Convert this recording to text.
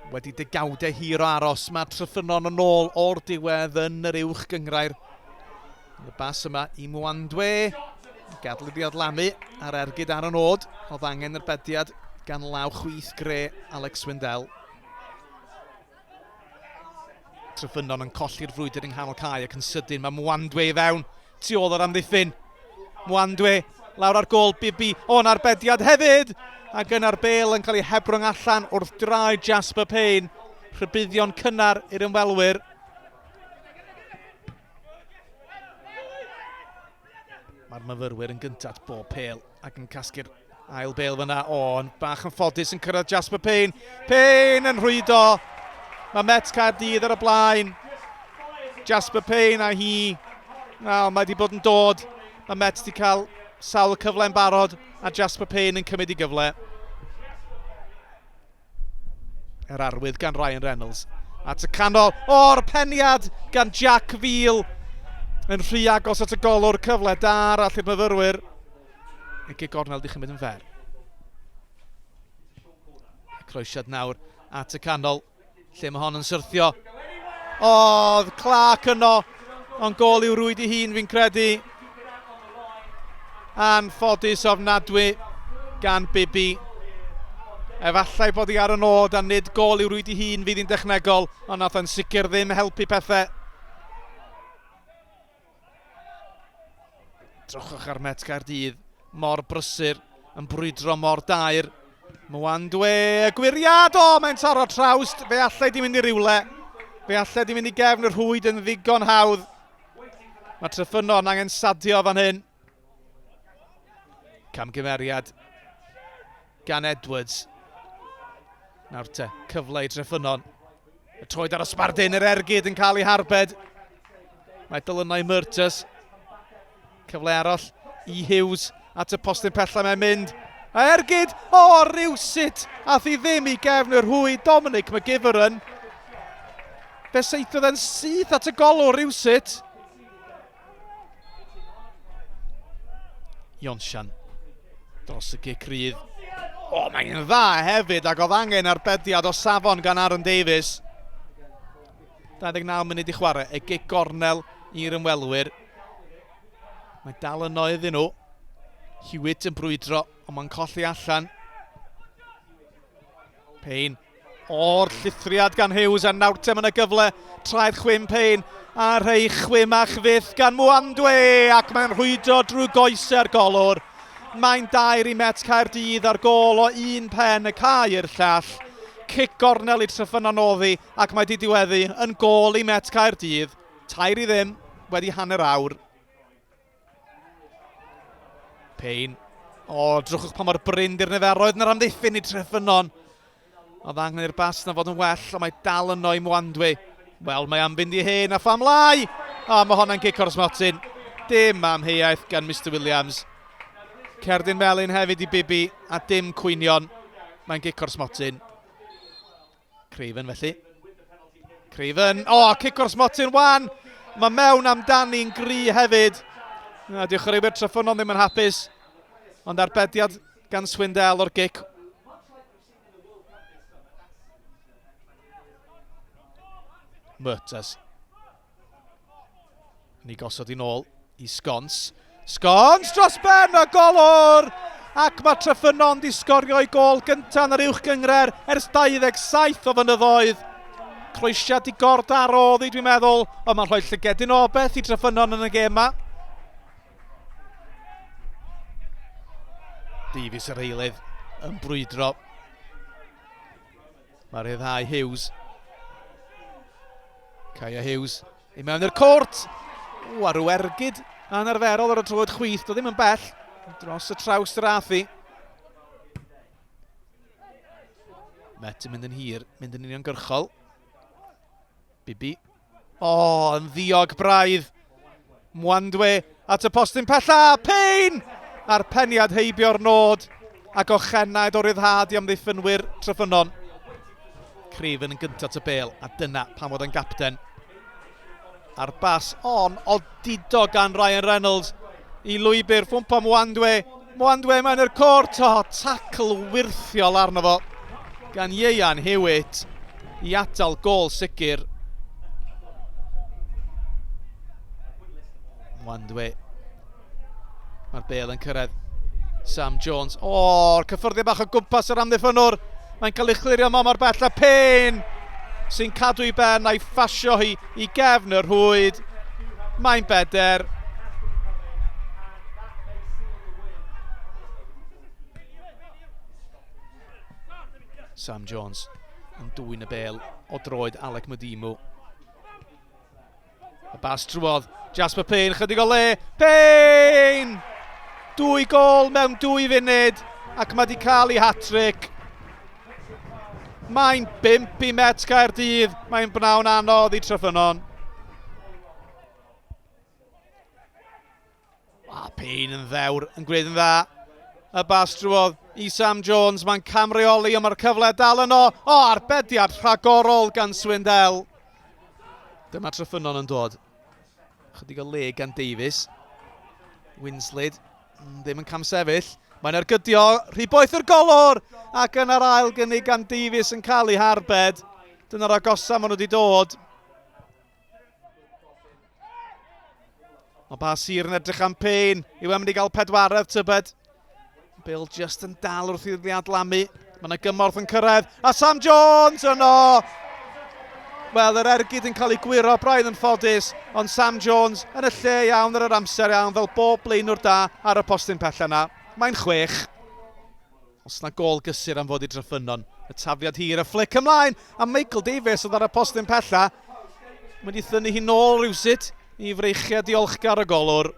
Wedi degawdau hir o aros, mae Treffynnon yn ôl o'r diwedd yn yr uwch gyngrair. Y bas yma i Mwandwe. Gadl i adlamu ar ergyd ar y nod. Oedd angen yr bediad gan law chwith gre Alex Swindell. Treffynnon yn colli'r frwydr yng nghanol cae ac yn sydyn. Mae Mwandwe i fewn. Tu ôl yr amddiffyn. Mwandwe lawr ar gôl Bibi. O'n arbediad hefyd. Ac yn ar bel yn cael ei hebrwng allan wrth drau Jasper Payne. Rhybuddion cynnar i'r ymwelwyr. Mae'r myfyrwyr yn gyntaf bob pêl ac yn casgu'r ail bêl fyna. O'n bach yn ffodus yn cyrraedd Jasper Payne. Payne yn rhwydo. Mae Met Caerdydd ar y blaen. Jasper Payne a hi. Mae wedi bod yn dod. Mae Met wedi cael sawl cyfle'n barod a Jasper Payne yn cymryd i gyfle. Yr arwydd gan Ryan Reynolds. At y canol. O'r peniad gan Jack Veal. Yn rhy agos at y golwr, cyfle dar all i'r myfyrwyr. Igi gornel di chymryd yn fer. Croesiad nawr at y canol. Lle mae hon yn syrthio. Oedd Clark yno. Ond gol i'w rwyd i hun fi'n credu. Anffodus ofnadwy gan Bibi. Efallai bod hi ar y nod a nid gol i'w rwyd i hun fydd hi'n dechnegol. Ond nath yn sicr ddim helpu pethau. Drochwch ar Met Caerdydd. Mor brysur yn brwydro mor dair. Mwandwe, y gwiriad, mae'n taro trawst. Fe allai di mynd i rywle. Fe allai di mynd i gefn y rhwyd yn ddigon hawdd. Mae Treffynnon angen sadio fan hyn. Camgymeriad gan Edwards. Nawr te, cyfle i Treffynnon. Y troed ar ysbardyn, yr ergyd yn cael ei harbed. Mae dilynau Myrtus. Cyfle arall i Hughes at y postyn pella mae'n mynd. A ergyd, rywsut, a thi ddim i gefn y rhwyd Dominic McGivern. Fe seithiodd yn syth at y golwr rywsut. Jonsian dros y gic rydd. Mae'n dda hefyd ac oedd angen arbediad o safon gan Aaron Davies. 29 munud i chwarae, y gic gornel i'r ymwelwyr. Mae dal yno iddyn nhw. Hewitt yn brwydro, ond mae'n colli allan. Payne. O'r llithriad gan Hughes a nawrtem yn y gyfle. Traed chwym Payne. A rhai chwym a chfydd gan Mwandwe. Ac mae'n rhwydo drwy goesau'r golwr. Mae'n dair i Met Caerdydd ar gôl o un pen y cae i'r llall. Cic gornel i Treffynnon oddi ac mae di diweddu yn gôl i Met Caerdydd. Tair i ddim wedi hanner awr. Payne. Drwchwch pa mor brynd i'r niferoedd yn yr amddiffyn i Treffynnon. Oedd angen i'r bas na fod yn well, ond mae dal yno i Mwandwe. Wel, mae am fynd i hen a phamlau. Mae hwnna'n gic o'r smotyn. Dim amheuaeth gan Mr Williams. Cerdyn melyn hefyd i Bibi a dim cwynion. Mae'n gic o'r smotyn. Craven felly. Craven. Cic o'r smotyn wan. Mae mewn amdani'n gry hefyd. Diolch ar ewyr Treffynnon ddim yn hapus. Ond arbediad gan Swindell o'r gic. Myrtus. Ni gosod i nôl i Sgons. Sgons dros ben y golwr! Ac mae Treffynnon di sgorio i gol gyntaf yn yr uwch gyngred ers 27 o fynyddoedd. Croesiad i gord aroddi dwi'n meddwl, ond mae'n rhoi llygedyn o beth i Treffynnon yn y gêm yma. Davies yr eilydd yn brwydro. Mae'n rhyddhau Hughes. Caia Hughes i mewn i'r cwrt. Ar ryw ergyd anarferol ar y trwyd chwith. Do ddim yn bell. Dros y traws yr athi. Met yn mynd yn hir. Mynd yn uniongyrchol. Bibi. Yn ddiog braidd. Mwandwe at y postyn pella. Payne! A'r peniad heibio'r nod ac o chennaid o ryddhad i amddiffynwyr Treffynnon. Craven yn gyntaf y bêl a dyna pan fod yn gapten. A'r bas dido gan Ryan Reynolds i lwybr ffwmpa Mwandwe. Mwandwe mewn i'r cwrt. Tacl wirthiol arno fo gan Ieuan Hewitt. i atal gol sicr. Wandwe. Mae'r bel yn cyrraedd. Sam Jones. O'r cyffyrddio bach o gwmpas yr amddiffynwr. Mae'n cael ei chlirio mor bell a Payne sy'n cadw i ben a'i ffasio hi i gefn y rhwyd. Mae'n beder. Sam Jones yn dwy'n y bel o droed Alec Modimu. Y bas drwodd. Jasper Payne, chydig o le. Payne! 2 gol mewn 2 funud ac mae wedi cael ei hat-trick. Mae'n 5 i Met Caerdydd. Mae'n bnawn anodd i Treffynnon. Payne yn ddewr, yn gwneud yn dda. Y bas drwodd i Sam Jones. Mae'n camreoli ond mae'r cyfle dal yno. Arbediad rhagorol gan Swindell. Dyma Treffynnon yn dod. Chydig o le gan Davies. Winslid ddim yn camsefyll. Mae'n ergydio, rhyboeth yr golwr ac yn yr ail gynnig gan Davies yn cael ei harbed. Dyna'r agosa maen nhw wedi dod. Mae bas hir yn edrych am Payne. Yw mynd i gael pedwaredd tybed. Bill just yn dal wrth i'r adlamu. Mae yna gymorth yn cyrraedd. A Sam Jones yno! Wel, yr ergyd yn cael ei gwiro braidd yn ffodus, ond Sam Jones yn y lle iawn ar yr amser iawn fel bob blaenwr da ar y postyn pell yna. Mae'n 6. Os yna gol gysur am fod i Treffynnon. Y tafiad hir, y flic ymlaen. A Michael Davies oedd ar y postyn pella. Mae wedi thynnu hi nôl rywsut i freichiau diolchgar y golwr.